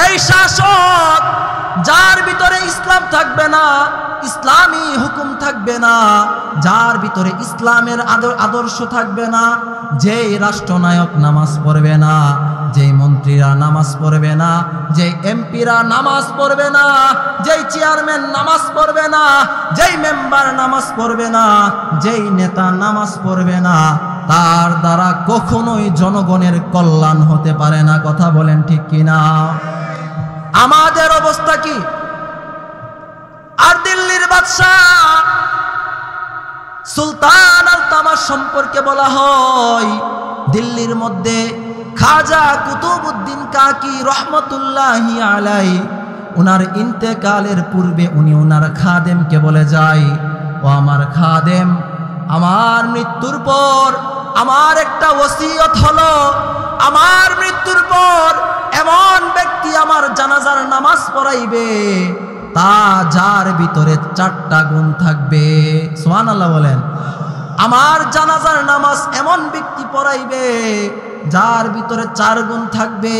এই শাসক যার ভিতরে ইসলাম থাকবে না, ইসলামী হুকুম থাকবে না, যার ভিতরে ইসলামের আদর্শ থাকবে না, যেই রাষ্ট্রনায়ক নামাজ পড়বে না, যেই মন্ত্রীরা নামাজ পড়বে না, যেই এমপিরা নামাজ পড়বে না, যেই চেয়ারম্যান নামাজ পড়বে না, যেই মেম্বার নামাজ পড়বে না, যেই নেতা নামাজ পড়বে না, তার দ্বারা কখনোই জনগণের কল্যাণ হতে পারে না। কথা বলেন ঠিক কিনা? আমাদের অবস্থা কি? আর দিল্লির বাদশাহ সুলতান আল তামাশ সম্পর্কে বলা হয়, দিল্লির মধ্যে খাজা কুতুবউদ্দিন কাকি রহমতুল্লাহি আলাই উনার ইন্তেকালের পূর্বে উনি উনার খাদেমকে বলে যায়, ও আমার খাদেম, আমার মৃত্যুর পর আমার একটা ওসিয়ত হলো, আমার মৃত্যুর পর এমন ব্যক্তি আমার জানাজার নামাজ পড়াইবে তা যার ভিতরে 4টা গুণ থাকবে। সুবহানাল্লাহ বলেন। আমার জানাজার নামাজ এমন ব্যক্তি পড়াইবে যার ভিতরে 4 গুণ থাকবে।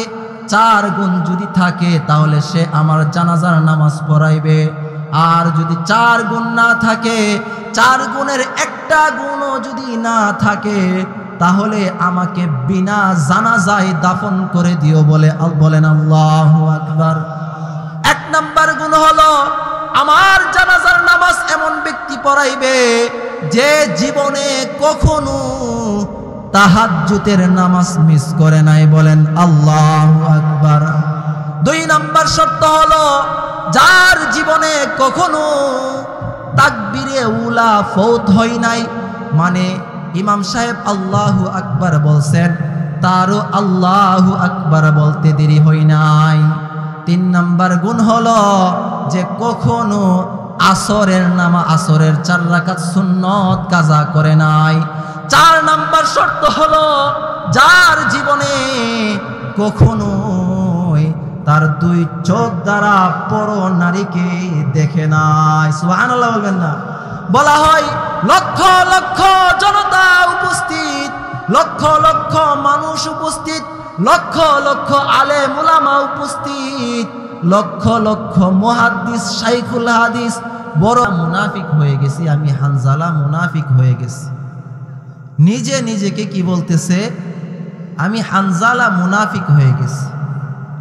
4 গুণ যদি থাকে তাহলে সে আমার জানাজার নামাজ পড়াইবে। আর যদি 4 গুণ না থাকে, 4 গুণের একটা গুণও যদি না থাকে, তাহলে আমাকে বিনা জানাজায় দাফন করে দিও। বলেন আল্লাহু আকবার। 1 নাম্বার গুণ হলো আমার জানাজার নামাজ এমন ব্যক্তি পড়াইবে যে জীবনে কখনো তাহাজ্জুদের নামাজ মিস করে নাই। বলেন আল্লাহু আকবার। 2 নাম্বার শর্ত হলো যার জীবনে কখনো তাকবীরে উলা ফৌত হয় নাই, মানে ইমাম সাহেব আল্লাহু আকবার বলছেন, তারও আল্লাহু আকবার বলতে দেরি হয় নাই। 3 নাম্বার গুণ হলো যে কখনো আসরের 4 রাকাত সুন্নত কাজা করে নাই। 4 নাম্বার শর্ত হলো যার জীবনে কখনো তার 2 চোখ দ্বারা পর নারীকে দেখে নাই। সুবহানাল্লাহ বলবেন না? বলা হয় লক্ষ লক্ষ জনতা উপস্থিত, লক্ষ লক্ষ মানুষ উপস্থিত, লক্ষ লক্ষ আলেম উলামা উপস্থিত, লক্ষ লক্ষ মুহাদ্দিস শাইখুল হাদিস। বড় মুনাফিক হয়ে গেছি আমি, হানজালা মুনাফিক হয়ে গেছি। নিজে নিজেকে কি বলতেছে? আমি হানজালা মুনাফিক হয়ে গেছি।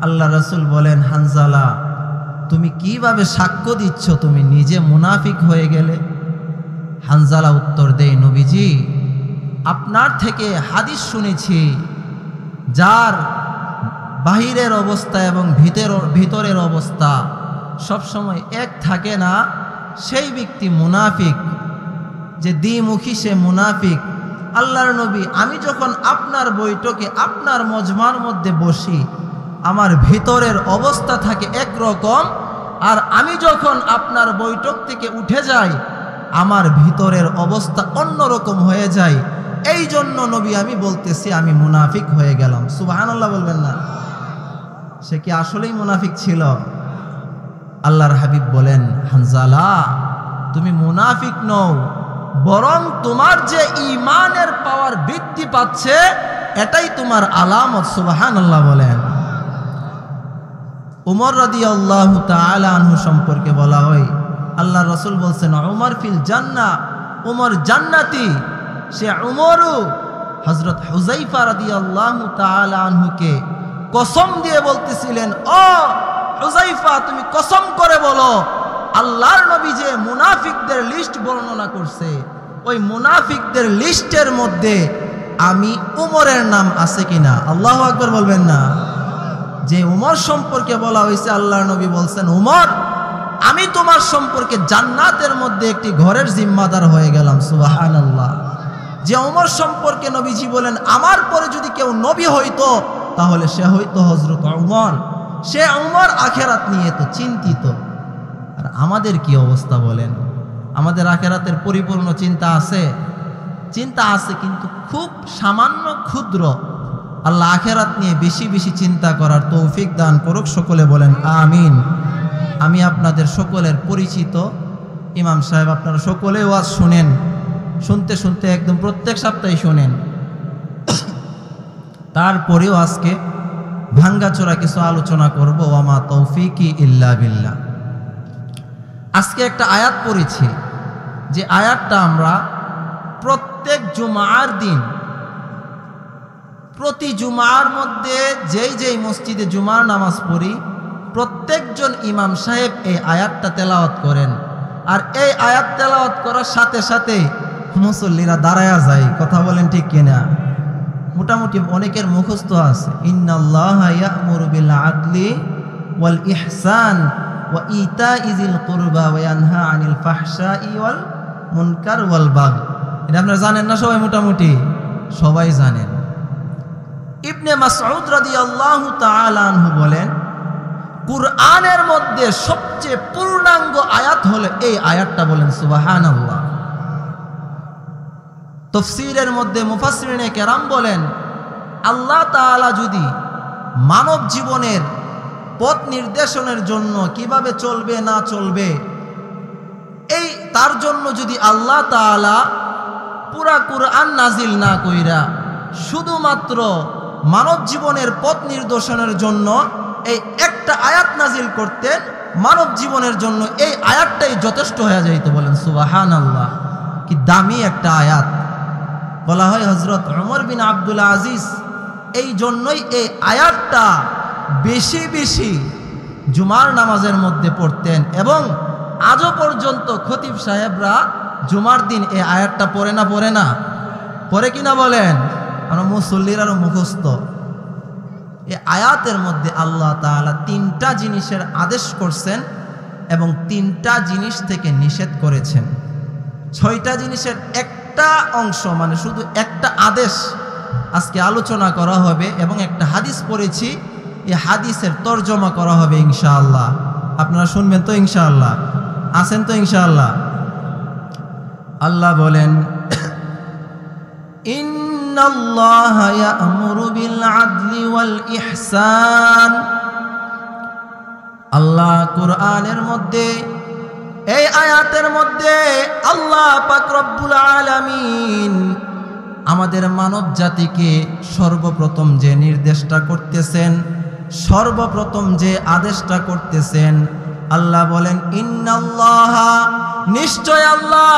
আল্লাহ রাসূল বলেন, হানজালা তুমি কিভাবে সাক্ষ্য দিচ্ছ তুমি নিজে মুনাফিক হয়ে গেলে? হানজালা উত্তর দেয়, নবীজি আপনার থেকে হাদিস শুনেছি, যার বাহিরের অবস্থা এবং ভিতরের অবস্থা সবসময় এক থাকে না, সেই ব্যক্তি মুনাফিক। যে দ্বিমুখী সে মুনাফিক। আল্লাহর নবী, আমি যখন আপনার বৈঠকে আপনার মজমার মধ্যে বসি, আমার ভিতরের অবস্থা থাকে একরকম, আর আমি যখন আপনার বৈঠক থেকে উঠে যাই আমার ভিতরের অবস্থা অন্যরকম হয়ে যায়। এই জন্য নবী আমি বলতেছি আমি মুনাফিক হয়ে গেলাম। সুবহানাল্লাহ বলবেন না? সে কি আসলেই মুনাফিক ছিল? আল্লাহর হাবিব বলেন, হানজালা তুমি মুনাফিক নও, বরং তোমার যে ঈমানের পাওয়ার বৃদ্ধি পাচ্ছে এটাই তোমার আলামত। সুবহানাল্লাহ বলেন। উমর রাদিয়াল্লাহু তাআলা আনহু সম্পর্কে বলা হয়, আল্লাহ রাসূল বলছেন, উমর ফিল জান্নাহ, উমর জান্নাতি। সে উমরও হযরত হুযায়ফা রাদিয়াল্লাহু তাআলা আনহুকে কসম দিয়ে বলতেছিলেন, ও হুযায়ফা তুমি কসম করে বলো, আল্লাহর নবী যে মুনাফিকদের লিস্ট বর্ণনা করছে, ওই মুনাফিকদের লিস্টের মধ্যে আমি উমরের নাম আছে কিনা? আল্লাহু আকবার বলবেন না? যে উমর সম্পর্কে বলা হয়েছে, আল্লাহর নবী বলছেন, উমর আমি তোমার সম্পর্কে জান্নাতের মধ্যে একটি ঘরের জিম্মাদার হয়ে গেলাম। সুবহানাল্লাহ। যে উমর সম্পর্কে নবীজি বলেন, আমার পরে যদি কেউ নবী হইতো তাহলে সে হইতো হযরত উমর। সে উমর আখিরাত নিয়ে তো চিন্তিত। আর আমাদের কি অবস্থা বলেন? আমাদের আখিরাতের পরিপূর্ণ চিন্তা আছে? চিন্তা আছে, কিন্তু খুব সামান্য ক্ষুদ্র। আল্লাহ আখিরাত নিয়ে বেশি বেশি চিন্তা করার তৌফিক দান করুক। সকলে বলেন আমিন। আমি আপনাদের সকলের পরিচিত ইমাম সাহেব, আপনারা সকলে ওয়াজ শুনেন, শুনতে শুনতে একদম প্রত্যেক সপ্তাহে শুনেন। তারপরেও আজকে ভাঙ্গাচোরা কিছু আলোচনা করব। ওয়ামা তৌফিকি ইল্লা বিল্লাহ। আজকে একটা আয়াত পড়েছি, যে আয়াতটা আমরা প্রত্যেক জুমার দিন, প্রতি জুমার মধ্যে যেই মসজিদে জুমার নামাজ পড়ি, প্রত্যেকজন ইমাম সাহেব এই আয়াতটা তেলাওয়াত করেন। আর এই আয়াত তেলাওয়াত করার সাথে সাথে মুসল্লিরা দাঁড়ায়া যায়। কথা বলেন ঠিক কিনা? মোটামুটি অনেকের মুখস্থ আছে, ইন্নাল্লাহা ইয়া'মুরু বিল আদলি ওয়াল ইহসান ওয়া ইতাইযিল কুরবা ওয়া ইয়ানহা আনিল ফাহশাই ওয়াল মুনকার ওয়াল বাগই। এটা আপনারা জানেন না? সবাই মোটামুটি সবাই জানেন। ইবনে মাসউদ রাদিয়াল্লাহু তাআলা আনহু বলেন, কুরআনের মধ্যে সবচেয়ে পূর্ণাঙ্গ আয়াত হলো এই আয়াতটা। বলেন সুবহানাল্লাহ। তাফসীরের মধ্যে মুফাসসিরিনে কেরাম বলেন, আল্লাহ তাআলা যদি মানব জীবনের পথ নির্দেশনের জন্য কিভাবে চলবে না চলবে, এই তার জন্য যদি আল্লাহ তাআলা পুরা কুরআন নাজিল না কইরা শুধুমাত্র মানব জীবনের পথ নির্দেশনের জন্য এই একটা আয়াত নাজিল করতেন, মানব জীবনের জন্য এই আয়াতটাই যথেষ্ট হয়ে যাইত। বলেন সুবহানাল্লাহ। কি দামি একটা আয়াত। বলা হয় হযরত ওমর বিন আব্দুল আজিজ এই জন্যই এই আয়াতটা বেশি বেশি জুমার নামাজের মধ্যে পড়তেন, এবং আজও পর্যন্ত খতিব সাহেবরা জুমার দিন এই আয়াতটা পড়ে না পড়ে কিনা বলেন? আমরা মুসল্লিরারও মুখস্থ। এই আয়াতের মধ্যে আল্লাহ তাআলা 3টা জিনিসের আদেশ করছেন এবং 3টা জিনিস থেকে নিষেধ করেছেন। 6টা জিনিসের একটা অংশ, মানে শুধু একটা আদেশ আজকে আলোচনা করা হবে, এবং একটা হাদিস পড়েছি, এই হাদিসের তরজমা করা হবে ইনশাআল্লাহ। আপনারা শুনবেন তো ইনশাআল্লাহ? আছেন তো ইনশাআল্লাহ? আল্লাহ বলেন, ইন্নাল্লাহা ইয়া'মুরু বিল আদলি ওয়াল ইহসান। আল্লাহ কুরআনের মধ্যে, এই আয়াতের মধ্যে আল্লাহ পাক রব্বুল আলামিন আমাদের মানব জাতিকে সর্বপ্রথম যে নির্দেশটা করতেছেন, সর্বপ্রথম যে আদেশটা করতেছেন, আল্লাহ বলেন, ইন্নাল্লাহা, নিশ্চয় আল্লাহ,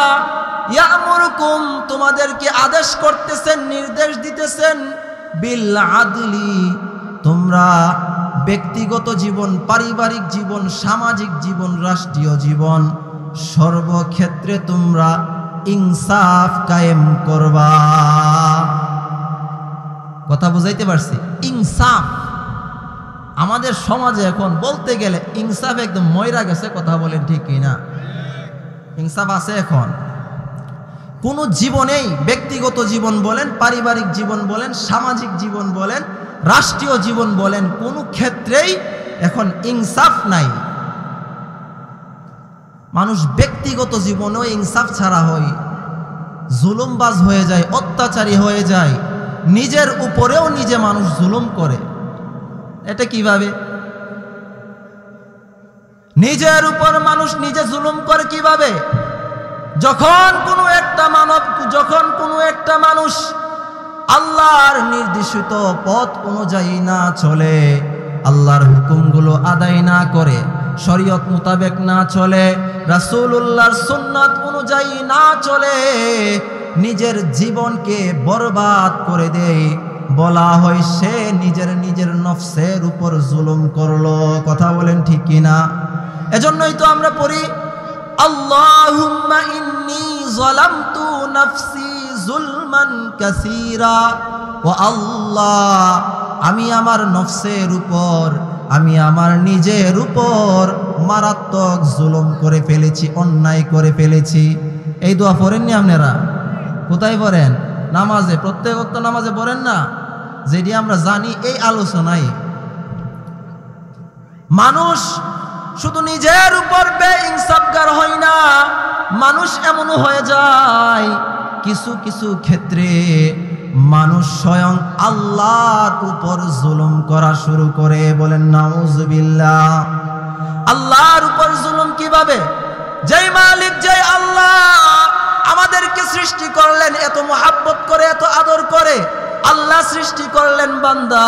ইয়া'মুরুকুম, তোমাদেরকে আদেশ করতেছেন, নির্দেশ দিতেছেন, বিল আদলি, তোমরা ব্যক্তিগত জীবন, পারিবারিক জীবন, সামাজিক জীবন, রাষ্ট্রীয় জীবন, সর্বক্ষেত্রে তোমরা ইনসাফ কায়েম করবা। কথা বুঝাইতে পারছি? ইনসাফ। আমাদের সমাজে এখন বলতে গেলে ইনসাফ একদম ময়রা গেছে। কথা বলেন ঠিক কিনা? ইনসাফ আছে এখন কোনো জীবনেই, ব্যক্তিগত জীবন বলেন, পারিবারিক জীবন বলেন, সামাজিক জীবন বলেন, রাষ্ট্রীয় জীবন বলেন, কোনো ক্ষেত্রেই এখন ইনসাফ নাই। মানুষ ব্যক্তিগত জীবনেও ইনসাফ ছাড়া হয়, জুলুমবাজ হয়ে যায়, অত্যাচারী হয়ে যায়, নিজের উপরেও নিজে মানুষ জুলুম করে। এটা কিভাবে? নিজের উপর মানুষ নিজে জুলুম করে কিভাবে? যখন কোনো একটা মানুষ আল্লাহর নির্দেশিত পথ অনুযায়ী না চলে, আল্লাহর হুকুমগুলো আদায় না করে, শরীয়ত মোতাবেক না চলে, রাসূলুল্লাহর সুন্নাত অনুযায়ী না চলে, নিজের জীবনকে বরবাদ করে দেয়, বলা হয় সে নিজের নফসের উপর জুলুম করলো। কথা বলেন ঠিক কিনা? এজন্যই তো আমরা পড়ি, আল্লাহুম্মা ইন্নী যালামতু নাফসি যুলমান কাসীরা। ও আল্লাহ, আমি আমার নফসের উপর, আমি আমার নিজের উপর মারাত্মক জুলুম করে ফেলেছি, অন্যায় করে ফেলেছি। এই দোয়া পড়েননি আপনারা? কোথায় পড়েন? নামাজে, প্রত্যেক ওয়াক্ত নামাজে পড়েন না? যেটি আমরা জানি এই আলোচনায় মানুষ শুধু নিজের উপর বেইনসাফগার হয় না, মানুষ এমনও হয়ে যায় কিছু কিছু ক্ষেত্রে মানুষ স্বয়ং আল্লাহর উপর জুলুম করা শুরু করে। বলেন নাউজুবিল্লাহ। আল্লাহর উপর জুলুম কিভাবে? যেই মালিক, যেই আল্লাহ আমাদেরকে সৃষ্টি করলেন, এত মহাব্বত করে, এত আদর করে, আল্লাহ সৃষ্টি করলেন বান্দা,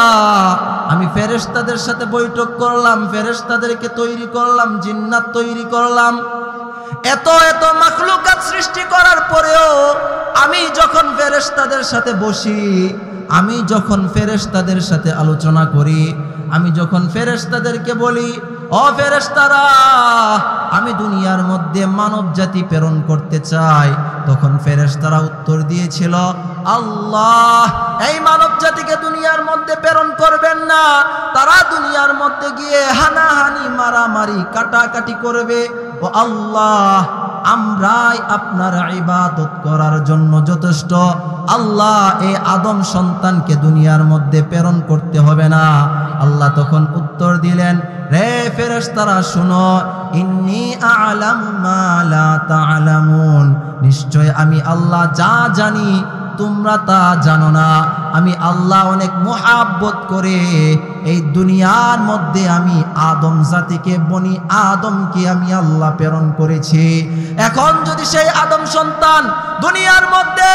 আমি ফেরেশতাদের সাথে বৈঠক করলাম, ফেরেশতাদেরকে তৈরি করলাম, জিন্নাত তৈরি করলাম। এত এত মাখলুকাত সৃষ্টি করার পরেও আমি যখন ফেরেশতাদের সাথে বসি, আমি যখন ফেরেশতাদের সাথে আলোচনা করি, আমি যখন ফেরেশতাদেরকে বলি, ও ফেরেশতারা, আমি দুনিয়ার মধ্যে মানব জাতি প্রেরণ করতে চাই, তখন ফেরেশতারা উত্তর দিয়েছিল, আল্লাহ এই মানব জাতিকে দুনিয়ার মধ্যে প্রেরণ করবেন না, তারা দুনিয়ার মধ্যে গিয়ে হানাহানি, মারামারি, কাটাকাটি করবে। ও আল্লাহ, আমরাই আপনার ইবাদত করার জন্য যথেষ্ট। আল্লাহ, এই আদম সন্তানকে দুনিয়ার মধ্যে প্রেরণ করতে হবে না। আল্লাহ তখন উত্তর দিলেন, রে ফেরেশতারা শুনো, ইন্নী আ'লামু মা লা তা'লামুন, নিশ্চয় আমি আল্লাহ যা জানি তোমরা তা জানো না। আমি আল্লাহ অনেক মুহাব্বত করে এই দুনিয়ার মধ্যে আমি আদম জাতিকে, বনি আদমকে আমি আল্লাহ প্রেরণ করেছি। এখন যদি সেই আদম সন্তান দুনিয়ার মধ্যে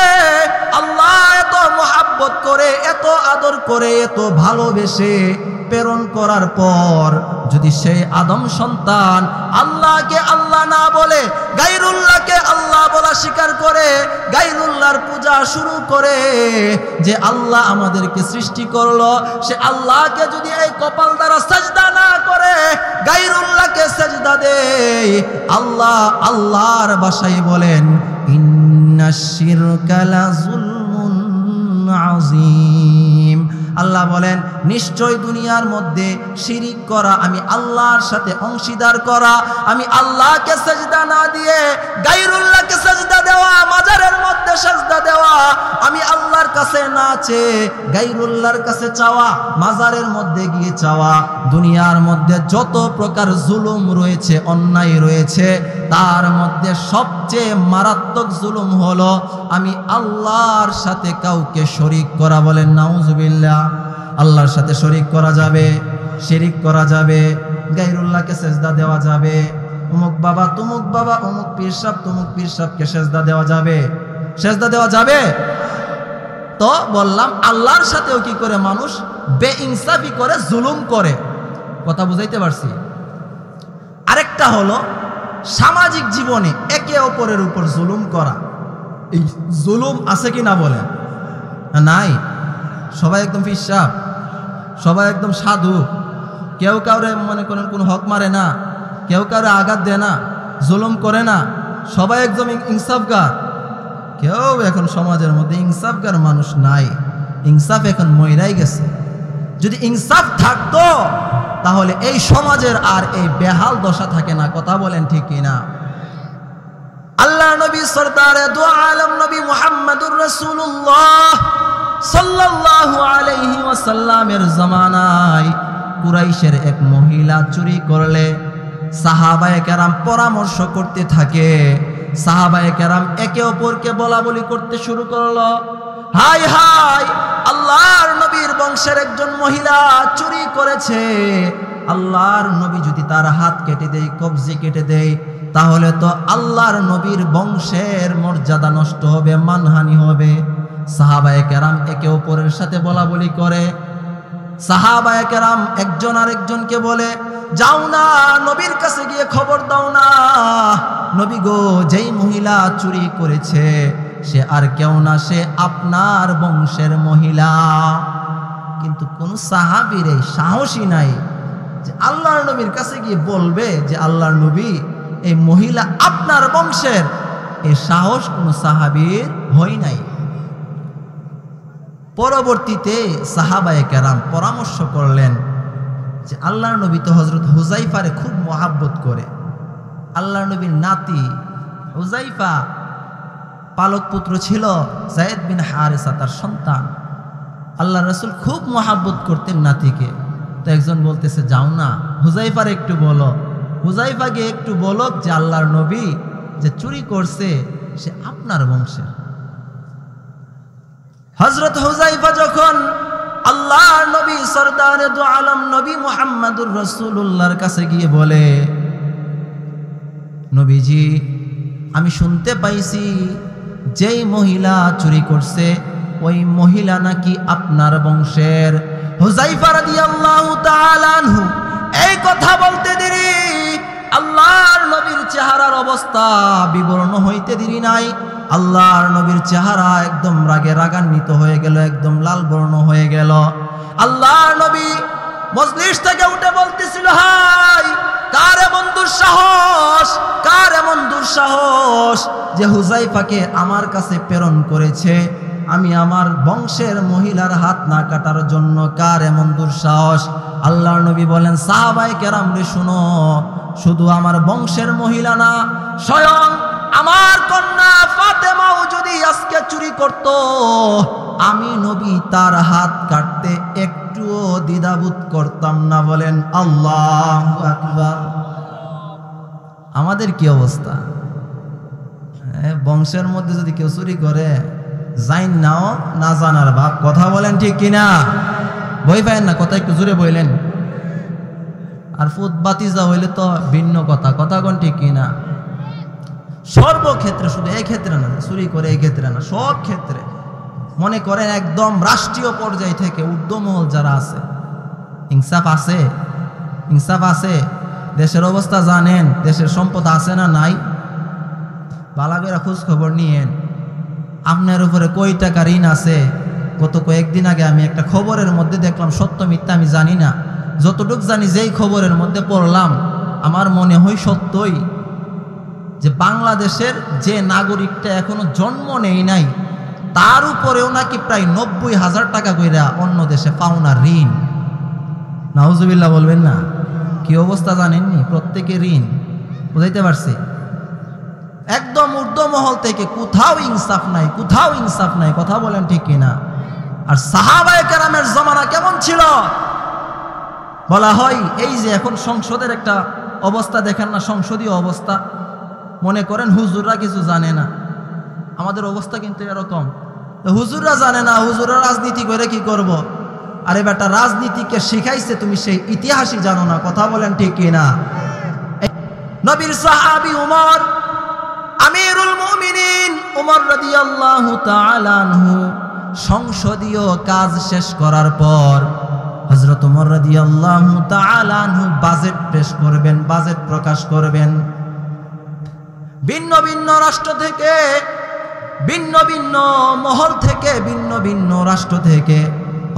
আল্লাহ এত মুহাব্বত করে, এত আদর করে, এত ভালোবেসে প্রেরণ করার পর যদি সেই আদম সন্তান আল্লাহকে আল্লাহ না বলে গায়রুল্লাহকে আল্লাহ বলা স্বীকার করে, গায়রুল্লাহর পূজা শুরু করে, যে আল্লাহ আমাদেরকে সৃষ্টি করলো, সে আল্লাহকে যদি এই কপাল দ্বারা সাজদা না করে গায়রুল্লাহকে সাজদা দেয়, আল্লাহ আল্লাহর ভাষায় বলেন, ইন্নাশ শিরকা লাযুলমুন আযীম। আল্লাহ বলেন, নিশ্চয় দুনিয়ার মধ্যে শিরিক করা, আমি আল্লাহর সাথে অংশীদার করা, আমি আল্লাহকে সাজদা না দিয়ে গায়রুল্লাহকে সাজদা দেওয়া, মাজারের মধ্যে সাজদা দেওয়া, আমি আল্লাহর কাছে না চেয়ে গায়রুল্লাহর কাছে চাওয়া, মাজারের মধ্যে গিয়ে চাওয়া। দুনিয়ার মধ্যে যত প্রকার জুলুম রয়েছে, অন্যায় রয়েছে, তার মধ্যে সবচেয়ে মারাত্মক জুলুম হলো আমি আল্লাহর সাথে কাউকে শরীক করা। বলেন নাউজুবিল্লাহ। আল্লাহর সাথে শরীক করা যাবে, শিরিক করা যাবে, গায়রুল্লাহকে সেজদা দেওয়া যাবে, অমুক বাবা তুমুক বাবা, অমুক পীর সাহেব তুমুক পীর সাহেবকে সেজদা দেওয়া যাবে, সেজদা দেওয়া যাবে। তো বললাম, আল্লাহর সাথেও কি করে মানুষ বেইনসাফি করে, জুলুম করে। কথা বুঝাইতে পারছি? আরেকটা হলো সামাজিক জীবনে একে অপরের উপর জুলুম করা। এই জুলুম আছে কি না বলেন? নাই। সবাই একদম ফিসাব, সবাই একদম সাধু, কেউ কাউরে মনে করেন কোনো হক মারে না, কেউ কাউরে আঘাত দেয় না, জুলুম করে না, সবাই একদম ইনসাফগার। কেউ এখন সমাজের মধ্যে ইনসাফগার মানুষ নাই। ইনসাফ এখন মইরাই গেছে। যদি ইনসাফ থাকতো তাহলে এই সমাজের আর এই বেহাল দশা থাকে না। কথা বলেন ঠিক কিনা? আল্লাহ নবী সরদারে দু আলম নবী মুহাম্মদুর রাসূলুল্লাহ সাল্লাল্লাহু আলাইহি ওয়াসাল্লামের জামানায় কুরাইশের এক মহিলা চুরি করলে সাহাবায়ে কেরাম পরামর্শ করতে থাকে। সাহাবায়ে কেরাম একে অপরকে বলা বলি করতে শুরু করলো, হাই হাই, আল্লাহর নবীর বংশের একজন মহিলা চুরি করেছে। আল্লাহর নবী যদি তার হাত কেটে দেয়, কবজি কেটে দেয়, তাহলে তো আল্লাহর নবীর বংশের মর্যাদা নষ্ট হবে, মানহানি হবে। সাহাবায়ে কেরাম একে অপরের সাথে বলা বলি করে। সাহাবায়ে কেরাম একজন আরেকজনকে বলে, যাও না নবীর কাছে গিয়ে খবর দাও না, নবী গো, যেই মহিলা চুরি করেছে সে আর কেউ না, সে আপনার বংশের মহিলা। কিন্তু কোন সাহাবীর এই সাহসী নাই যে আল্লাহর নবীর কাছে গিয়ে বলবে যে আল্লাহর নবী, এই মহিলা আপনার বংশের। এই সাহস কোন সাহাবীর হয় নাই। পরবর্তীতে সাহাবায়ে কেরাম পরামর্শ করলেন যে আল্লাহর নবী তো হযরত হুযাইফারে খুব মহাব্বত করে। আল্লাহর নবীর নাতি হুযাইফা পালক পুত্র ছিল যায়েদ বিন হারেসা, তার সন্তান। আল্লাহ রাসূল খুব মহাব্বত করতেন নাতিকে। তো একজন বলতেছে, যাও না হুযাইফার একটু বলো, হুযাইফাকে একটু বলো যে আল্লাহর নবী যে চুরি করছে সে আপনার বংশের। হযরত হুযাইফা যখন আল্লাহর নবী সরদারে দু আলম নবী মুহাম্মদুর রাসূলুল্লাহর কাছে গিয়ে বলে, নবীজি, আমি শুনতে পাইছি যেই মহিলা চুরি করছে ওই মহিলা নাকি আপনার বংশের। হুযায়ফা রাদিয়াল্লাহু তাআলা আনহু এই কথা বলতে দেরি আল্লাহর নবীর চেহারার অবস্থা বিবর্ণ হইতে দেরি নাই। আল্লাহর নবীর চেহারা একদম রাগে রাগান্বিত হয়ে গেল, একদম লাল বর্ণ হয়ে গেল। আল্লাহর নবী মজলিস থেকে উঠে বলতেছিল, হাই কার এমন দুঃসাহস, কার এমন দুঃসাহস যে হুযায়ফাকে আমার কাছে প্রেরণ করেছে, আমি আমার বংশের মহিলার হাত না কাটার জন্য, কার এমন দুঃসাহস। আল্লাহর নবী বলেন, সাহাবায়ে কেরাম রে শুনো, শুধু আমার বংশের মহিলা না, স্বয়ং আমার কন্যা ফাতেমাও যদি আজকে চুরি করত, আমি নবী তার হাত কাটতে একটুও দ্বিধাবোধ করতাম না। বলেন আল্লাহু আকবার। আমাদের কি অবস্থা? বংশের মধ্যে যদি কেউ চুরি করে, জাইন নাও না জানার ভাব। কথা বলেন ঠিক কিনা? বই পায়েন না, কথা একটু জোরে বললেন। আর ফুত বাতিজা হইলে তো ভিন্ন কথা। কথা কোন ঠিক কিনা? সর্বক্ষেত্রে, শুধু এই ক্ষেত্রে না, চুরি করে এই ক্ষেত্রে না, সব ক্ষেত্রে মনে করেন একদম রাষ্ট্রীয় পর্যায় থেকে ঊর্ধ্বমহল যারা আছে, ইনসাফ আছে, ইনসাফ আছে। দেশের অবস্থা জানেন, দেশের সম্পদ আছে না নাই, বালাগেরা খোঁজ খবর নিয়েন। আপনার উপরে কই টাকা ঋণ আছে? গত কয়েকদিন আগে আমি একটা খবরের মধ্যে দেখলাম, সত্য মিথ্যা আমি জানি না, যতটুক জানি যেই খবরের মধ্যে পড়লাম আমার মনে হয় সত্যই, যে বাংলাদেশের যে নাগরিকটা এখনো জন্ম নেই নাই, তার উপরেও নাকি প্রায় 90,000 টাকা কইরা অন্য দেশে পাওনা ঋণ। নাউজুবিল্লাহ বলবেন না? কি অবস্থা জানেননি? প্রত্যেকে ঋণ। বুঝাইতে পারছি? একদম ঊর্ধ্বমহল থেকে কোথাও ইনসাফ নাই, কোথাও ইনসাফ নাই। কথা বলেন ঠিক কিনা? আর সাহাবায়ে কেরামের জমানা কেমন ছিল? বলা হয় এই যে এখন সংসদের একটা অবস্থা দেখেন না, সংসদীয় অবস্থা, মনে করেন হুজুররা কিছু জানে না, আমাদের অবস্থা কিন্তু এরকম। হুজুররা জানে না, হুজুররা রাজনীতি করে কি করব? আরে বেটা, রাজনীতিকে শিখাইছে তুমি, সেই ইতিহাসই জানো না। কথা বলেন ঠিক কিনা? নবীর সাহাবী উমর, আমিরুল মুমিনিন উমর রাদিয়াল্লাহু তাআলা আনহু সংসদীয় কাজ শেষ করার পর হযরত উমর রাদিয়াল্লাহু তাআলা আনহু বাজেট পেশ করবেন, বাজেট প্রকাশ করবেন। ভিন্ন ভিন্ন রাষ্ট্র থেকে, ভিন্ন ভিন্ন মহল থেকে, ভিন্ন ভিন্ন রাষ্ট্র থেকে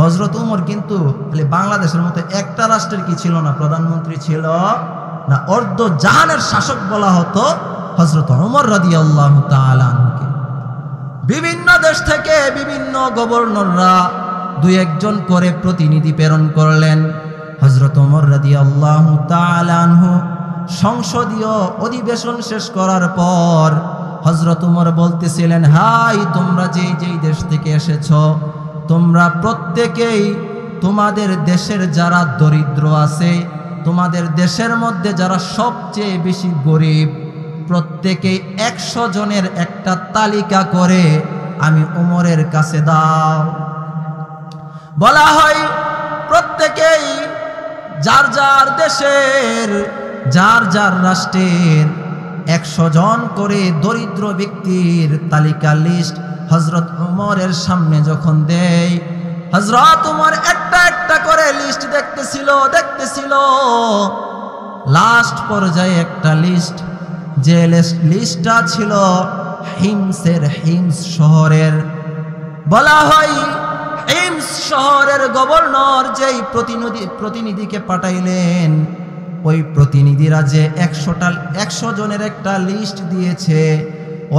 হযরত উমর কিন্তু বাংলাদেশের মতো একটা রাষ্ট্রের কি ছিল না, প্রধানমন্ত্রী ছিল না, অর্ধ জাহানের শাসক বলা হতো হযরত উমর রাদিয়াল্লাহু তাআলা আনহুকে। বিভিন্ন দেশ থেকে বিভিন্ন গভর্নররা দুই একজন করে প্রতিনিধি প্রেরণ করলেন। হযরত উমর রাদিয়াল্লাহু তাআলা আনহু সংসদীয় অধিবেশন শেষ করার পর হযরত উমর বলতেছিলেন, হাই তোমরা যেই যেই দেশ থেকে এসেছো, তোমরা প্রত্যেকেই তোমাদের দেশের যারা দরিদ্র আছে, তোমাদের দেশের মধ্যে যারা সবচেয়ে বেশি গরিব, প্রত্যেকেই 100 জনের একটা তালিকা করে আমি উমরের কাছে দাও। বলা হয় প্রত্যেকেই যার যার দেশের, যার যার রাষ্ট্রের 100 জন করে দরিদ্র ব্যক্তির তালিকা লিস্ট হযরত উমরের সামনে যখন দেয়, হযরত উমর একটা একটা করে লিস্ট দেখতেছিল। লাস্ট পর্যায়ে একটা লিস্ট, যে লিস্টটা ছিল হিমসের, হিমস শহরের। বলা হয় হিমস শহরের গভর্নর যেই প্রতিনিধিকে পাঠাইলেন, ওই প্রতিনিধিরা যে 100 জনের একটা লিস্ট দিয়েছে,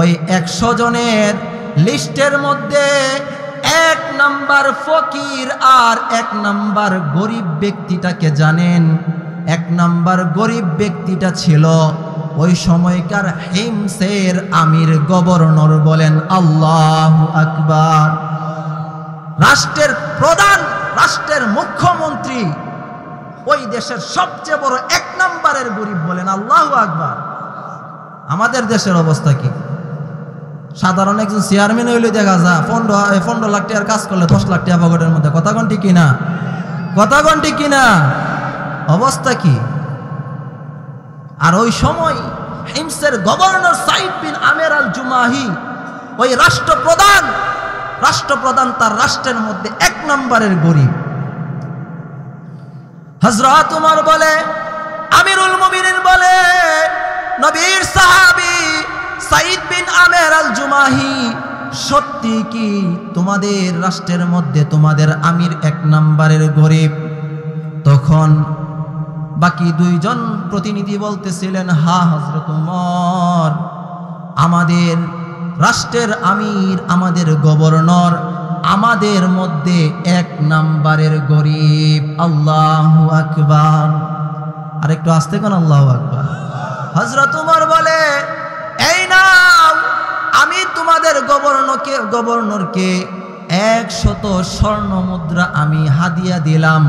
ওই 100 জনের লিস্টের মধ্যে 1 নাম্বার ফকির আর 1 নাম্বার গরিব ব্যক্তিটাকে জানেন? 1 নাম্বার গরিব ব্যক্তিটা ছিল ওই সময়কার হিমসের আমির গভর্নর। বলেন আল্লাহু আকবার। রাষ্ট্রের প্রধান, রাষ্ট্রের মুখ্যমন্ত্রী, ওই দেশের সবচেয়ে বড় 1 নাম্বারের গরিব। বলেন আল্লাহু আকবার। আমাদের দেশের অবস্থা কি? সাধারণ একজন চেয়ারম্যান হইলে দেখা যায় 15 লাখ টাকার কাজ করলে 10 লাখ টাকা পকেটের মধ্যে। কথা কোন ঠিক কিনা? কথা কোন ঠিক কিনা? অবস্থা কি? আর ওই সময় হিমসের গভর্নর সাইদ বিন আমের আল জুমাহি, ওই রাষ্ট্রপ্রধান, রাষ্ট্রপ্রধান তার রাষ্ট্রের মধ্যে 1 নম্বরের গরিব। হযরত উমর বলে, আমিরুল মুমিনিন বলে, নবীর সাহাবী সাঈদ বিন আমের আল জুমাহি, সত্যি কি তোমাদের রাষ্ট্রের মধ্যে তোমাদের আমির 1 নম্বরের গরিব? তখন বাকি 2 জন প্রতিনিধি বলতেছিলেন, হ্যাঁ হযরত উমর, আমাদের রাষ্ট্রের আমির, আমাদের গভর্নর আমাদের মধ্যে 1 নম্বরের গরিব। আল্লাহু আকবার। আরেকটু আস্তে কোন আল্লাহু আকবার। হযরত উমর বলে, এই নাও, আমি তোমাদের গভর্নরকে 100 স্বর্ণ মুদ্রা আমি হাদিয়া দিলাম,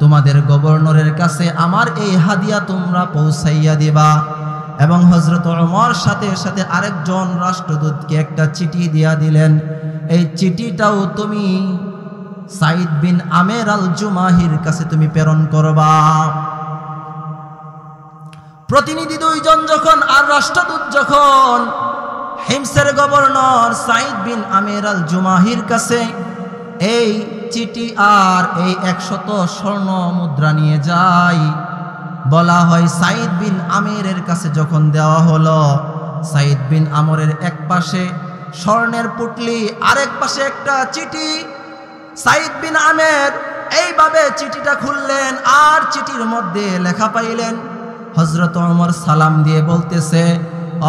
তোমাদের গভর্নরের কাছে আমার এই হাদিয়া তোমরা পৌঁছাইয়া দিবা। এবং হযরত ওমর সাথে সাথে আরেকজন রাষ্ট্রদূতকে একটা চিঠি দিয়া দিলেন, এই চিঠিটাও তুমি সাঈদ বিন আমের আল জুমাহির কাছে তুমি প্রেরণ করবা। প্রতিনিধি 2 জন যখন আর রাষ্ট্রদূত যখন হিমসের গভর্নর সাঈদ বিন আমের আল জুমাহির কাছে এই চিঠি আর এই 100 স্বর্ণ মুদ্রা নিয়ে যায়, বলা হয় সাঈদ বিন আমেরের কাছে যখন দেওয়া হলো, সাঈদ বিন আমরের এক পাশে স্বর্ণের পুটলি, আরেক পাশে একটা চিঠি। সাঈদ বিন আমের এইভাবে চিঠিটা খুললেন আর চিঠির মধ্যে লেখা পাইলেন, হযরত ওমর সালাম দিয়ে বলতেছে,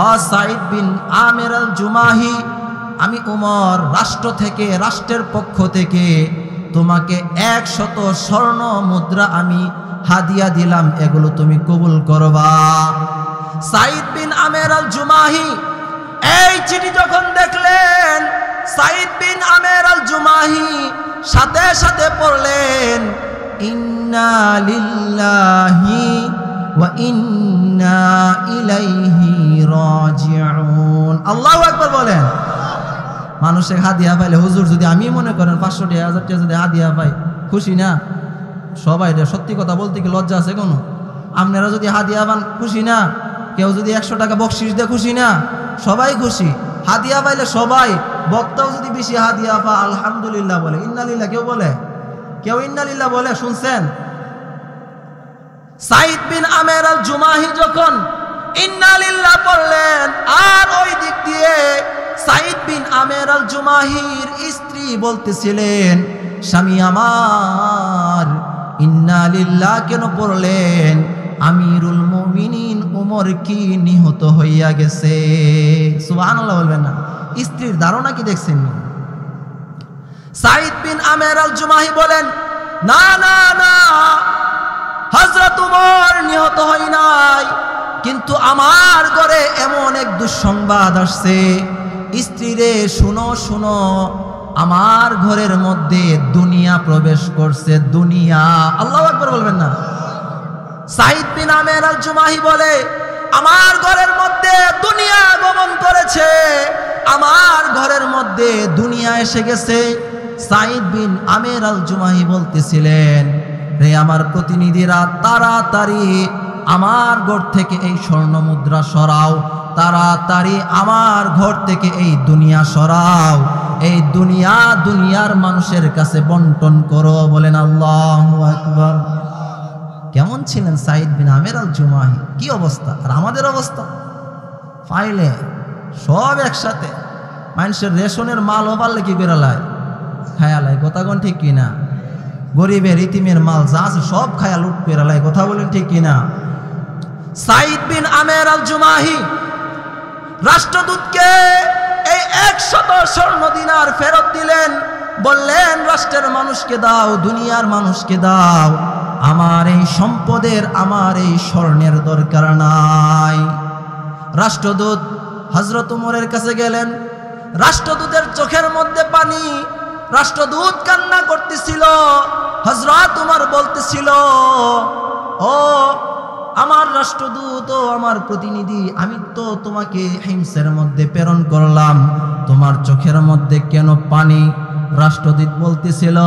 ও সাঈদ বিন আমের আল জুমাহি, আমি ওমর রাষ্ট্রের পক্ষ থেকে তোমাকে 100 স্বর্ণ মুদ্রা আমি হাদিয়া দিলাম, এগুলো তুমি কবুল করবা। সাঈদ বিন আমের আল জুমাহি এই চিঠি যখন দেখলেন, সাঈদ বিন আমের আল জুমাহি সাথে সাথে পড়লেন, ইন্না লিল্লাহি ওয়া ইন্না ইলাইহি রাজিউন। আল্লাহু আকবার বলেন। মানুষের হাদিয়া পাইলে, হুজুর যদি আমি মনে করেন 500 টাকা 1000 টাকা যদি হাদিয়া পাই, খুশি না? সবাই সত্যি কথা বলতে কি লজ্জা আছে কোনো? আপনারা যদি হাদিয়া পান খুশি না? কেউ যদি 100 টাকা বকশিশ দেয় খুশি না? সবাই খুশি। হাদিয়া পাইলে সবাই, বক্তাও যদি বেশি হাদিয়া পা আলহামদুলিল্লাহ বলে, ইন্নালিল্লাহ কেউ বলে? কেউ ইন্নালিল্লাহ বলে? শুনছেন? সাঈদ বিন আমের আল জুমাহি যখন ইন্নালিল্লাহ পড়লেন, আর ওই দিক দিয়ে সাঈদ বিন আমের আল জুমাহির স্ত্রী বলতেছিলেন, স্বামী আমার ইন্নালিল্লাহ কেন পড়লেন? আমিরুল মুমিনিন উমর কি নিহত হইয়া গেছে? সুবহানাল্লাহ বলবেন না? স্ত্রীর ধারণা কি দেখছেন? সাঈদ বিন আমের আল জুমাহি বলেন, না না না, হযরত উমর নিহত হয় নাই, কিন্তু আমার ঘরে এমন এক দুঃসংবাদ আসছে। স্ত্রী রে, শুনো শুনো, আমার ঘরের মধ্যে দুনিয়া প্রবেশ করছে, দুনিয়া। আল্লাহু আকবার বলবেন না? সাঈদ বিন আমের আল জুমাহি বলে, আমার ঘরের মধ্যে দুনিয়া আগমন করেছে, আমার ঘরের মধ্যে দুনিয়া এসে গেছে। সাঈদ বিন আমের আল জুমাহি বলতেছিলেন, রে আমার প্রতিনিধিরা, তাড়াতাড়ি আমার ঘর থেকে এই স্বর্ণ মুদ্রা সরাও, তাড়াতাড়ি আমার ঘর থেকে এই দুনিয়া সরাও, এই দুনিয়ার মানুষের কাছে বন্টন করো। বলেন আল্লাহু আকবার। কেমন ছিলেন সাঈদ বিন আমের আল জুমাহি? কি অবস্থা! আর আমাদের অবস্থা ফাইলে সব একসাথে, মানুষের রেশনের মালও পারলে কি করে লাই খায়া লাই, কথা কোন ঠিক কিনা? গরিবের ইতিমের মাল যা আছে সব খায়া লুট করে লাই, কথা বলেন ঠিক কিনা? সাঈদ বিন আমের আল জুমাহি রাষ্ট্রদূতকে এই 100 স্বর্ণ দিনার ফেরত দিলেন, বললেন, রাষ্ট্রের মানুষকে দাও, দুনিয়ার মানুষকে দাও, আমার এই সম্পদের, আমার এই স্বর্ণের দরকার নাই। রাষ্ট্রদূত হযরত উমরের কাছে গেলেন, রাষ্ট্রদূতের চোখের মধ্যে পানি, রাষ্ট্রদূত কান্না করতেছিল। হযরত উমর বলতেছিল, ও আমার রাষ্ট্রদূত, ও আমার প্রতিনিধি, আমি তো তোমাকে হিমসের মধ্যে প্রেরণ করলাম, তোমার চোখের মধ্যে কেন পানি? রাষ্ট্রদূত বলতেছিল,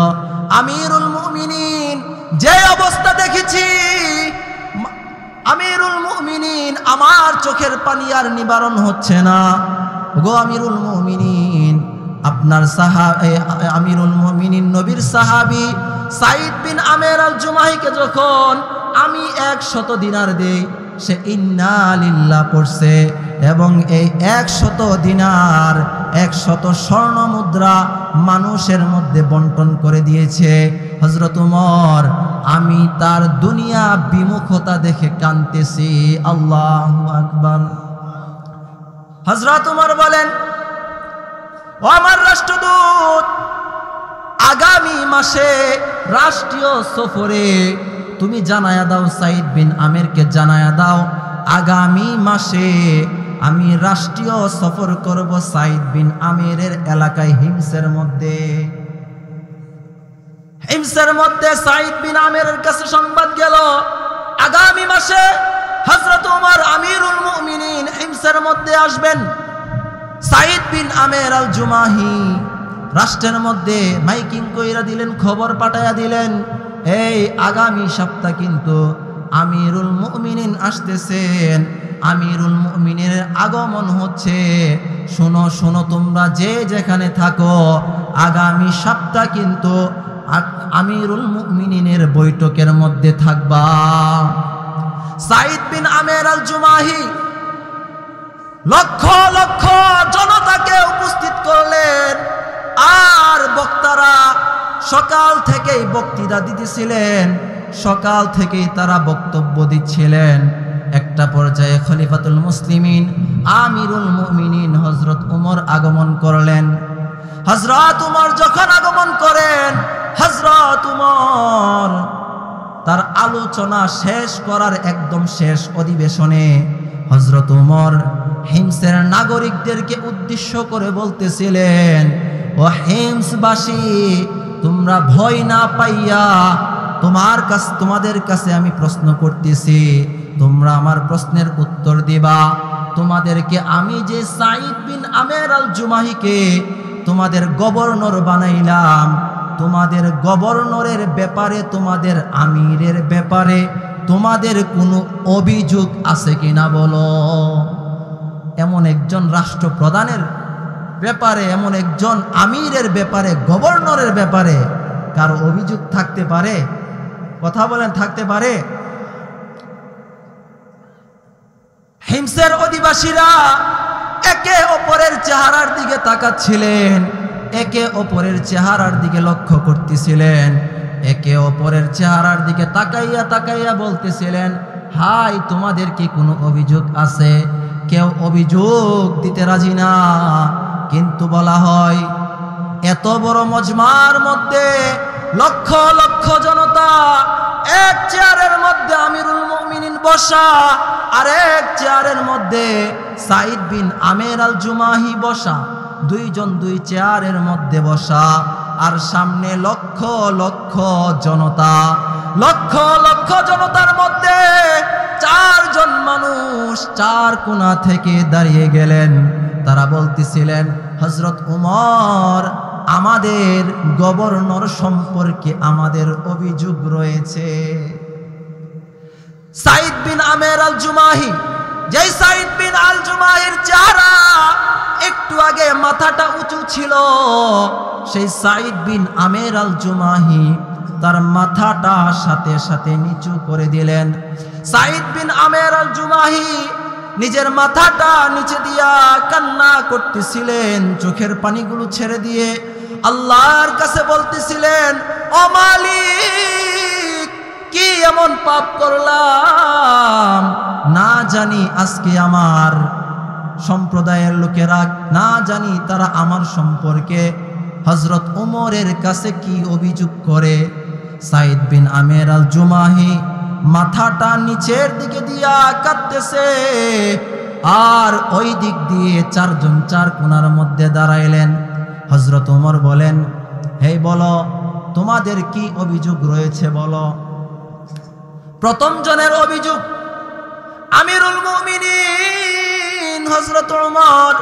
আমিরুল মুমিনিন, যে অবস্থা দেখেছি, আমিরুল মুমিনিন, আমার চোখের পানি আর নিবারণ হচ্ছে না। গো আমিরুল মুমিনিন, আপনি আপনার আমিরুল মুমিনিন নবীর সাহাবী সাঈদ বিন আমের আল জুমাহিকে যখন আমি 100 দিনার দেই, সে ইন্না লিল্লাহ পড়ছে এবং এই 100 দিনার 100 স্বর্ণ মুদ্রা মানুষের মধ্যে বন্টন করে দিয়েছে। হযরত ওমর, আমি তার দুনিয়া বিমুখতা দেখে কাঁদতেছি। আল্লাহু আকবার। হযরত ওমর বলেন, ও আমার রাষ্ট্রদূত, আগামী মাসে রাষ্ট্রীয় সফরে তুমি জানায়া দাও, সাঈদ বিন আমেরকে জানায়া দাও, আগামী মাসে আমি রাষ্ট্রীয় সফর করব সাঈদ বিন আমেরের এলাকায় হিমসের মধ্যে। সাঈদ বিন আমেরের কাছে সংবাদ গেল, আগামী মাসে হযরত ওমর আমিরুল মুমিনিন হিমসের মধ্যে আসবেন। সাঈদ বিন আমের আল জুমাহি রাষ্ট্রের মধ্যে মাইকিং কইরা দিলেন, খবর পাঠাইয়া দিলেন, এই আগামী সপ্তাহ কিন্তু আমিরুল মুমিনিন আসতেছেন, আমিরুল মুমিনের আগমন হচ্ছে। শোনো শোনো, তোমরা যে যেখানে থাকো, আগামী সপ্তাহ কিন্তু আমিরুল মুমিনিনের বৈঠকের মধ্যে থাকবা। সাঈদ বিন আমের আল জুমাহি লক্ষ লক্ষ জনতাকে উপস্থিত করলেন, আর বক্তারা সকাল থেকেই বক্তৃতা দিতেছিলেন, সকাল থেকেই তারা বক্তব্য দিচ্ছিলেন। একটা পর্যায়ে খলিফাতুল মুসলিমিন আমিরুল মুমিনিন হযরত ওমর আগমন করলেন। হযরত ওমর যখন আগমন করেন, হযরত ওমর তার আলোচনা শেষ করার একদম শেষ অধিবেশনে হযরত ওমর হিমসের নাগরিকদেরকে উদ্দেশ্য করে বলতেছিলেন, ও হিমসবাসী, তোমরা ভয় না পাইয়া তোমাদের কাছে আমি প্রশ্ন করতেছি, তোমরা আমার প্রশ্নের উত্তর দিবা। তোমাদেরকে আমি যে সাঈদ বিন আমের আল জুমাহিকে তোমাদের গভর্নর বানাইলাম, তোমাদের গভর্নরের ব্যাপারে, তোমাদের আমিরের ব্যাপারে তোমাদের কোনো অভিযোগ আছে কিনা বলো। এমন একজন রাষ্ট্রপ্রধানের ব্যাপারে, এমন একজন আমিরের ব্যাপারে, গভর্নরের ব্যাপারে কারো অভিযোগ থাকতে পারে? কথা বলেন, থাকতে পারে? হিমসের অধিবাসীরা একে অপরের চেহারার দিকে তাকাচ্ছিলেন, একে অপরের চেহারার দিকে লক্ষ্য করতেছিলেন, একে অপরের চেহারার দিকে তাকাইয়া তাকাইয়া বলতেছিলেন, হাই, তোমাদের কি কোনো অভিযোগ আছে? কেউ অভিযোগ দিতে রাজি না, কিন্তু বলা হয় এত বড় মজমার মধ্যে লক্ষ লক্ষ জনতা, এক চেয়ারের মধ্যে আমিরুল মুমিনিন বসা, আর এক চেয়ারের মধ্যে সাঈদ বিন আমের আল জুমাহি বসা, দুইজন দুই চেয়ারের মধ্যে বসা, আর সামনে লক্ষ লক্ষ জনতা। লক্ষ লক্ষ জনতার মধ্যে চারজন মানুষ চার কোণা থেকে দাঁড়িয়ে গেলেন। তারা বলতেছিলেন, হযরত ওমর, আমাদের গভর্নর সম্পর্কে আমাদের অভিযোগ রয়েছে। সাঈদ বিন আমের আল জুমাহি, যেই সাঈদ বিন আল জুমাহির চেহারা একটু আগে মাথাটা উঁচু ছিল, সেই সাঈদ বিন আমের আল জুমাহি তার মাথাটা সাথে সাথে নিচু করে দিলেন। সাঈদ বিন আমের আল জুমাহি নিজের মাথাটা নিচে দিয়া কান্না করতেছিলেন, চোখের পানিগুলো ছেড়ে দিয়ে আল্লাহর কাছে বলতেছিলেন, ও মালিক, কি এমন পাপ করলাম, না জানি আজকে আমার সম্প্রদায়ের লোকেরা, না জানি তারা আমার সম্পর্কে হযরত ওমরের কাছে কি অভিযোগ করে। সাঈদ বিন আমের আল জুমাহি মাথাটা নিচের দিকে দিয়া কাঁদতেছে, আর ওই দিক দিয়ে চারজন চার কোণার মধ্যে দাঁড়াইলেন। হযরত ওমর বলেন, হে বলো, তোমাদের কি অভিযোগ রয়েছে বলো। প্রথম জনের অভিযোগ, আমিরুল মুমিনিন হযরত ওমর,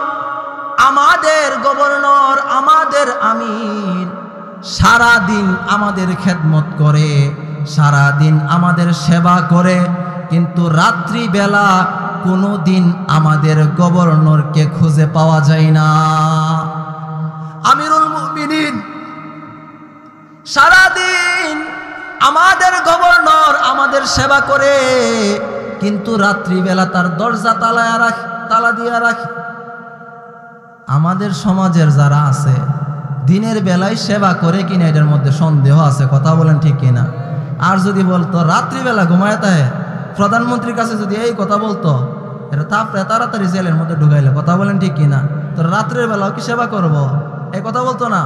আমাদের গভর্নর, আমাদের আমির সারা দিন আমাদের খেদমত করে, সারা দিন আমাদের সেবা করে, কিন্তু রাত্রি বেলা কোনোদিন আমাদের গভর্নরকে খুঁজে পাওয়া যায় না। আমিরুল মুমিনিন সারাদিন আমাদের গভর্নর আমাদের সেবা করে, কিন্তু রাত্রিবেলা তার দরজা তালা দিয়ে রাখে। আমাদের সমাজের যারা আছে দিনের বেলায় সেবা করে কিনা এটার মধ্যে সন্দেহ আছে, কথা বলেন ঠিক কিনা? আর যদি বলতো রাত্রিবেলা ঘুমায় তাই, প্রধানমন্ত্রীর কাছে যদি এই কথা বলতো, এটা তাড়াতাড়ি জেলের মধ্যে ঢুকাইলে, কথা বলেন ঠিক কিনা? তো রাত্রের বেলাও কি সেবা করব, এই কথা বলতো না।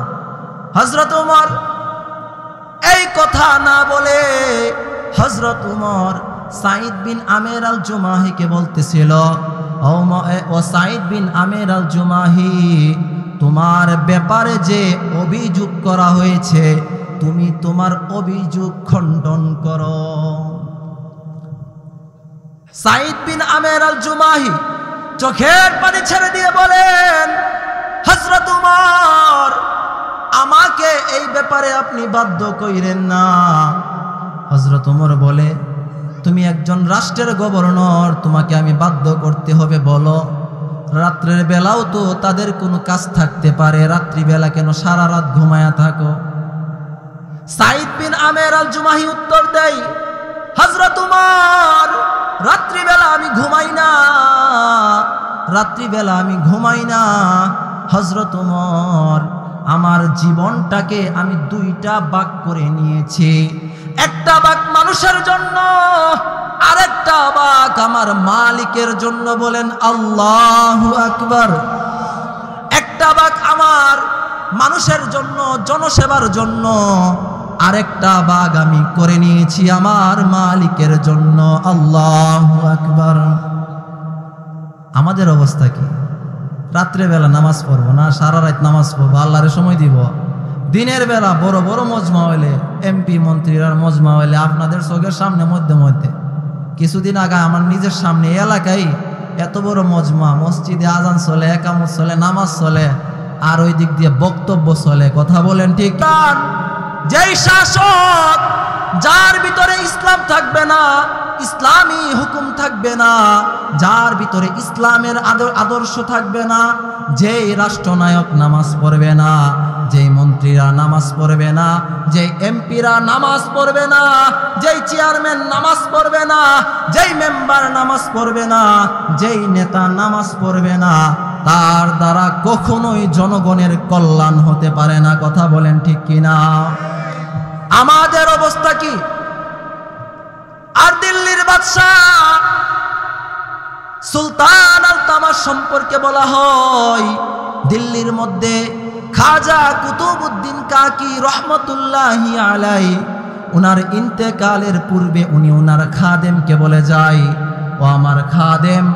হযরত ওমর এই কথা না বলে হযরত ওমর সাঈদ বিন আমের আল জুমাহিকে বলতেছিল, ও সাঈদ বিন আমের আল জুমাহি, তোমার ব্যাপারে যে অভিযোগ করা হয়েছে তুমি তোমার অভিযোগ খণ্ডন করো। সাঈদ বিন আমের আল জুমাহি চোখের পানি ছেড়ে দিয়ে বলেন, হযরত ওমর আমাকে এই ব্যাপারে আপনি বাধ্য কইরেন না। হযরত ওমর বলে, তুমি একজন রাষ্ট্রের গভর্নর, তোমাকে আমি বাধ্য করতে হবে বলো? রাত্রের বেলাও তো তাদের কোনো কাজ থাকতে পারে, রাত্রিবেলা কেন সারা রাত ঘুমায়া থাকো? সাঈদ বিন আমের আল জুমাহি উত্তর দেয়, হযরত ওমর রাত্রিবেলা আমি ঘুমাই না, রাত্রিবেলা আমি ঘুমাই না। হযরত ওমর আমার জীবনটাকে আমি দুইটা ভাগ করে নিয়েছি, একটা ভাগ মানুষের জন্য, আরেকটা ভাগ আমার মালিকের জন্য। বলেন আল্লাহু আকবার। একটা ভাগ আমার মানুষের জন্য, জনসেবার জন্য, আরেকটা ভাগ আমি করে নিয়েছি আমার মালিকের জন্য। আল্লাহু আকবার। আমাদের অবস্থা কি? রাত্রে বেলা নামাজ পড়বো না, সারা রাত নামাজ পড়বো, আল্লাহরে সময় দিব। দিনের বেলা বড় বড় মজমা হইলে, এমপি মন্ত্রীর মজমা হইলে আপনাদের চোখের সামনে মধ্যে মধ্যে, কিছুদিন আগে আমার নিজের সামনে এলাকায় এত বড় মজমা, মসজিদে আজান চলে, একামত চলে, নামাজ চলে, আর ওই দিক দিয়ে বক্তব্য চলে, কথা বলেন ঠিক? যেই শাসক যার ভিতরে ইসলাম থাকবে না, ইসলামী হুকুম থাকবে না, যার ভিতরে ইসলামের আদর্শ থাকবে না, যেই রাষ্ট্রনায়ক নামাজ পড়বে না, যেই মন্ত্রীরা নামাজ পড়বে না, যেই এমপিরা নামাজ পড়বে না, যেই চেয়ারম্যান নামাজ পড়বে না, যেই মেম্বার নামাজ পড়বে না, যেই নেতা নামাজ পড়বে না, তার দ্বারা কখনোই জনগণের কল্যাণ হতে পারে না, কথা বলেন ঠিক কিনা? আমাদের অবস্থা কি? আর দিল্লির বাদশাহ সুলতান আল তামাশ সম্পর্কে বলা হয়, দিল্লির মধ্যে খাজা কুতুবউদ্দিন কাকি রহমতুল্লাহি আলাইহি উনার ইন্তেকালের পূর্বে উনি উনার খাদেমকে বলে যায়, ও আমার খাদেম,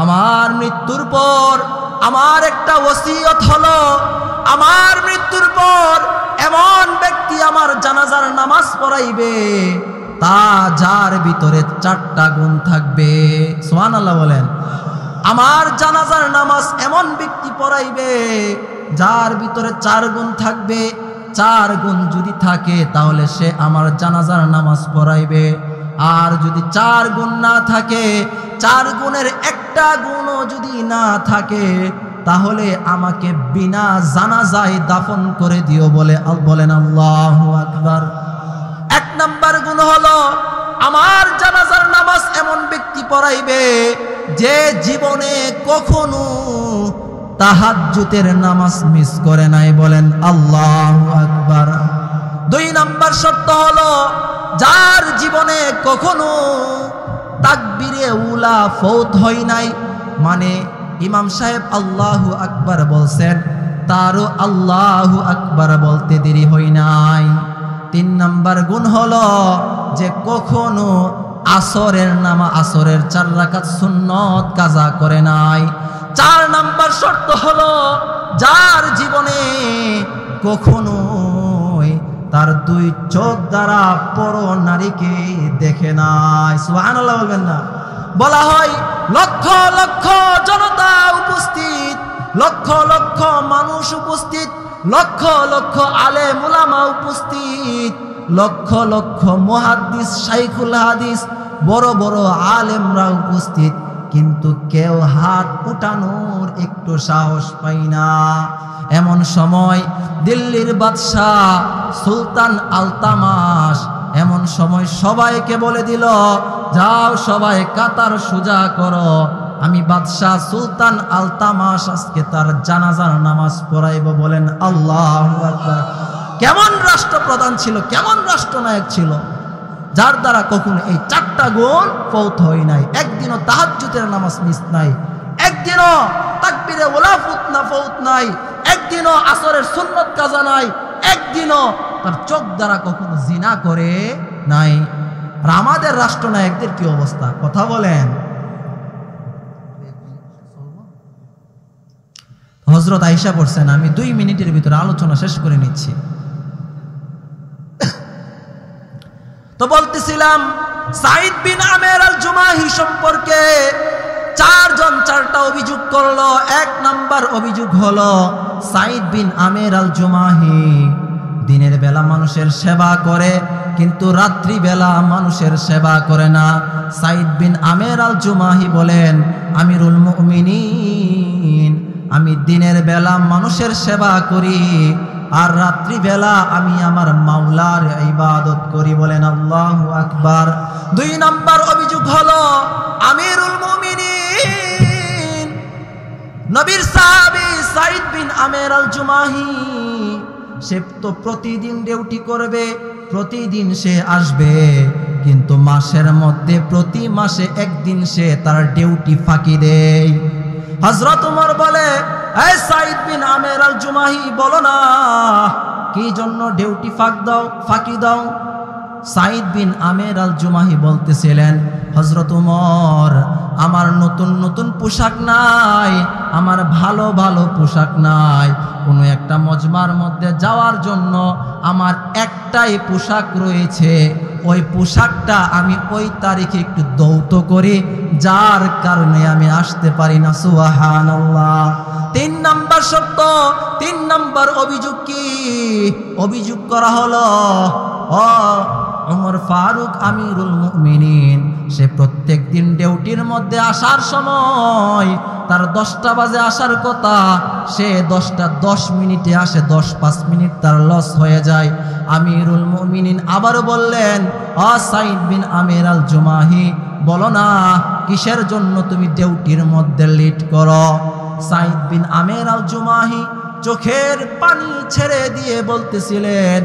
আমার মৃত্যুর পর আমার একটা ওসিয়ত হলো, আমার মৃত্যুর পর এমন ব্যক্তি আমার জানাজার নামাজ পড়াইবে তা যার ভিতরে 4টা গুণ থাকবে। সুবহানাল্লাহ বলেন। আমার জানাজার নামাজ এমন ব্যক্তি পড়াইবে যার ভিতরে 4 গুণ থাকবে। 4 গুণ যদি থাকে তাহলে সে আমার জানাজার নামাজ পড়াইবে। আর যদি 4 গুণ না থাকে, 4 গুণের একটা গুণও যদি না থাকে, তাহলে আমাকে বিনা জানাজায় দাফন করে দিও। বলেন আল্লাহু আকবার। 1 নাম্বার গুণ হলো আমার জানাজার নামাজ এমন ব্যক্তি পড়াইবে যে জীবনে কখনো তাহাজ্জুদের নামাজ মিস করে নাই। বলেন আল্লাহু আকবার। 2 নাম্বার শর্ত হলো যার জীবনে কখনো তাকবীরে উলা ফৌত হয় নাই, মানে ইমাম সাহেব আল্লাহু আকবার বলছেন, তারও আল্লাহু আকবার বলতে দেরি হয় নাই। 3 নাম্বার গুণ হলো যে কখনো আসরের 4 রাকাত সুন্নত কাজা করে নাই। 4 নাম্বার শর্ত হলো যার জীবনে কখনো তার 2 চোখ দ্বারা পর নারীকে দেখে নাই। সুবহানাল্লাহ বলবেন না? বলা হয় লক্ষ লক্ষ জনতা উপস্থিত, লক্ষ লক্ষ মানুষ উপস্থিত, লক্ষ লক্ষ আলেম উলামা উপস্থিত, লক্ষ লক্ষ মুহাদ্দিস শাইখুল হাদিস বড় বড় আলেমরা উপস্থিত, কিন্তু কেউ হাত উঠানোর একটু সাহস পাই না। এমন সময় দিল্লির বাদশাহ সুলতান আলতামাশ এমন সময় সবাইকে বলে দিল, যাও সবাই কাতার সোজা করো, আমি বাদশাহ সুলতান আলতামাশ আজকে তার জানাজার নামাজ পড়াইব। বলেন আল্লাহু আকবার। কেমন রাষ্ট্রপ্রধান ছিল, কেমন রাষ্ট্রনায়ক ছিল, যার দ্বারা কখনো এই 4টা গুণ ফৌত হয় নাই। একদিনও তাহাজ্জুদের নামাজ মিস নাই, একদিনও তাকবীরে ওলা ফৌত নাই, একদিনও আসরের সুন্নত কাজা নাই, একদিনও তার চোখ দ্বারা কখনো জিনা করে নাই। আর আমাদের রাষ্ট্রনায়কদের কি অবস্থা, কথা বলেন। হযরত আয়েশা বলছেন, আমি 2 মিনিটের ভিতরে আলোচনা শেষ করে নিচ্ছি। তো বলতেছিলাম সাঈদ বিন আমের আল জুমাহি সম্পর্কে 4 জন 4টা অভিযোগ করলো। 1 নাম্বার অভিযোগ হলো সাঈদ বিন আমের আল জুমাহি দিনের বেলা মানুষের সেবা করে, কিন্তু রাত্রি বেলা মানুষের সেবা করে না। সাঈদ বিন আমের আল জুমাহি বলেন, আমিরুল মুমিনিন, আমি দিনের বেলা মানুষের সেবা করি, আর রাত্রি বেলা আমি আমার মাওলার ইবাদত করি। বলেন আল্লাহু আকবার। 2 নাম্বার অভিযোগ হলো আমিরুল মুমিনিন নবীর সাহাবী সাঈদ বিন আমের আল জুমাহি, সে তো প্রতিদিন ডিউটি করবে, প্রতিদিন সে আসবে, কিন্তু মাসের মধ্যে প্রতি মাসে একদিন সে তার ডিউটি ফাঁকি দেয়। হযরত ওমর বলে, এই সাঈদ বিন আমের আল জুমাহি, বলো না কি জন্য ডিউটি ফাঁকি দাও। সাঈদ বিন আমের আল জুমাহি বলতেছিলেন, হযরত ওমর, আমার নতুন নতুন পোশাক নাই, আমার ভালো ভালো পোশাক নাই, কোনো একটা মজমার মধ্যে যাওয়ার জন্য আমার একটাই পোশাক রয়েছে, ওই পোশাকটা আমি ওই তারিখে একটু দৌত করি, যার কারণে আমি আসতে পারি না। সুবহানাল্লাহ। 3 নাম্বার শর্ত, 3 নাম্বার অভিযোগ কি? অভিযোগ করা হলো ওমর ফারুক আমিরুল মুমিনিন, সে প্রত্যেক দিন ডিউটির মধ্যে আসার সময় তার 10টা বাজে আসার কথা, সে 10টা 10 মিনিটে আসে, 10-5 মিনিট তার লস হয়ে যায়। আমিরুল মুমিনিন আবারও বললেন, সাঈদ বিন আমের আল জুমাহি, বলো না কিসের জন্য তুমি ডিউটির মধ্যে লেট করো। সাঈদ বিন আমের আল জুমাহি চোখের পানি ছেড়ে দিয়ে বলতেছিলেন,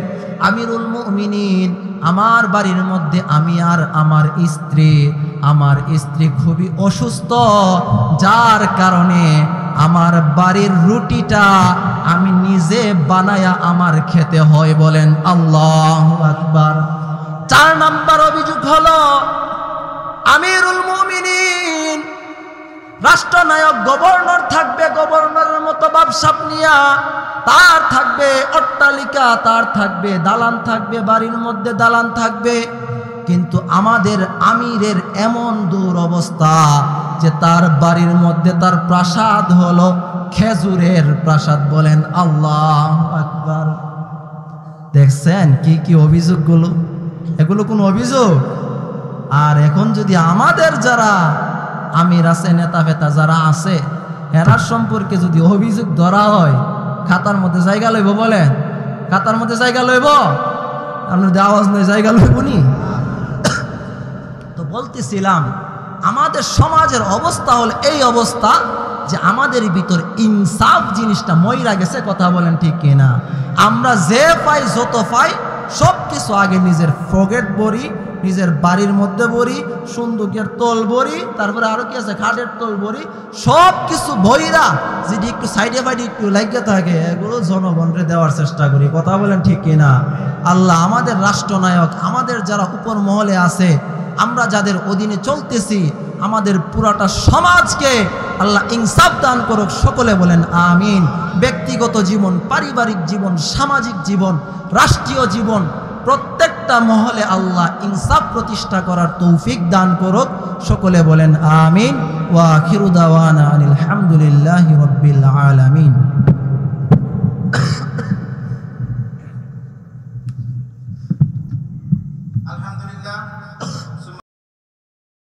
আমিরুল মুমিনিন, আমার বাড়ির মধ্যে আমি আর আমার স্ত্রী খুবই অসুস্থ, যার কারণে আমার বাড়ির রুটিটা আমি নিজে বানায়া আমার খেতে হয়। বলেন আল্লাহু আকবার। 4 নাম্বার অভিযোগ হলো আমিরুল মুমিনিন, রাষ্ট্রনায়ক গভর্নর থাকবে, গভর্নরের মতো ব্যবসাপ নিয়া, তার থাকবে অট্টালিকা, তার থাকবে দালান, থাকবে বাড়ির মধ্যে দালান থাকবে, কিন্তু আমাদের আমিরের এমন দুরবস্থা যে তার বাড়ির মধ্যে তার প্রাসাদ হলো খেজুরের প্রাসাদ। বলেন আল্লাহু আকবার। দেখছেন কি কি অভিযোগগুলো, এগুলো কোন অভিযোগ? আর এখন যদি আমাদের যারা আমির আছে, নেতা ফেতা যারা আছে, এরার সম্পর্কে যদি অভিযোগ ধরা হয়, খাতার মধ্যে জায়গা লইব? বলেন খাতার মধ্যে জায়গা লইব? আপনার আওয়াজ নেই, জায়গা লইব নি? তো বলতেছিলাম আমাদের সমাজের অবস্থা হলো এই অবস্থা যে আমাদের ভিতর ইনসাফ জিনিসটা মইরা গেছে। কথা বলেন ঠিক কিনা? আমরা যে পাই, যত পাই, সব কিছু আগে নিজের পকেট ভরি, নিজের বাড়ির মধ্যে ভরি, সুন্দুকের তল ভরি, তারপরে আরো কি আছে, খাটের তল ভরি, সব কিছু ভইরা যদি একটু সাইডে ফাইডে একটু লাগিয়ে থাকে, এগুলো জনগণকে দেওয়ার চেষ্টা করি। কথা বলেন ঠিক কিনা? আল্লাহ আমাদের রাষ্ট্রনায়ক, আমাদের যারা উপর মহলে আছে, আমরা যাদের অধীনে চলতেছি, আমাদের পুরাটা সমাজকে আল্লাহ ইনসাফ দান করুক। সকলে বলেন আমিন। ব্যক্তিগত জীবন, পারিবারিক জীবন, সামাজিক জীবন, রাষ্ট্রীয় জীবন, প্রত্যেকটা মহলে আল্লাহ ইনসাফ প্রতিষ্ঠা করার তৌফিক দান করুক। সকলে বলেন আমিন। ওয়া আখিরু দাওয়ানা আনিল হামদুলিল্লাহি রাব্বিল আলামিন।